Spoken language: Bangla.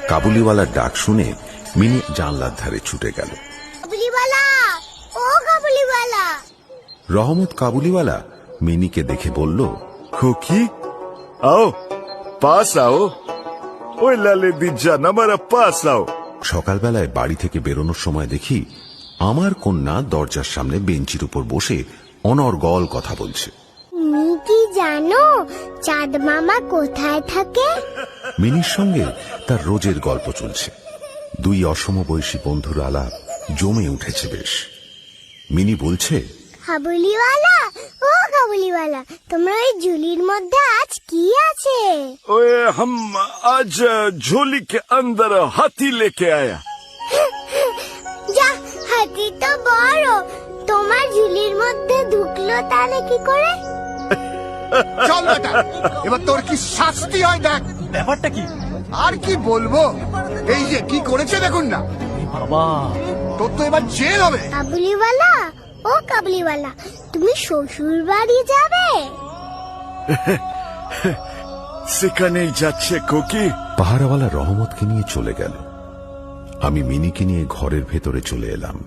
কাবুলিওয়ালার ডাক শুনে মিনি জানলার ধারে ছুটে গেল। কাবুলিওয়ালা, ও কাবুলিওয়ালা। রহমত কাবুলিওয়ালা মিনিকে দেখে বলল, খুকি आओ पास आओ, ওই লালে দিজান আমারা পাস आओ। সকালবেলায় বাড়ি থেকে বেরোনোর সময় দেখি আমার কন্যা দরজার সামনে বেঞ্চির উপর বসে অনর্গল কথা বলছে। তুমি কি জানো চাঁদ মামা কোথায় থাকে? মিনির সঙ্গে তার রোজের গল্প চলছে। দুই অসমবয়সী বন্ধুর আলাপ জমে উঠেছে বেশ। মিনি বলছে, কাবুলিওয়ালা, ও কাবুলিওয়ালা, তোমরা ওই ঝুলির মধ্যে আজ কি আছে? ओए हम आज झोली के अंदर हाथी लेके आया। যা, হাতি তো বড়, তোমার ঝুলির মধ্যে ঢুকলো তাহলে কি করে? চল বেটা, এবার তোর কি শাস্তি হয় দেখ। ব্যাপারটা কি? আর কি বলবো, এই যে কি করেছে দেখুন না। বাবা, তোর তো এবার জেল হবে। কাবুলিওয়ালা, ও কাবুলিওয়ালা, তুমি শ্বশুর বাড়ি যাবে? সেখানেই যাচ্ছে খুকি। পাহারাওয়ালা রহমতকে নিয়ে চলে গেল। আমি মিনিকে নিয়ে ঘরের ভেতরে চলে এলাম।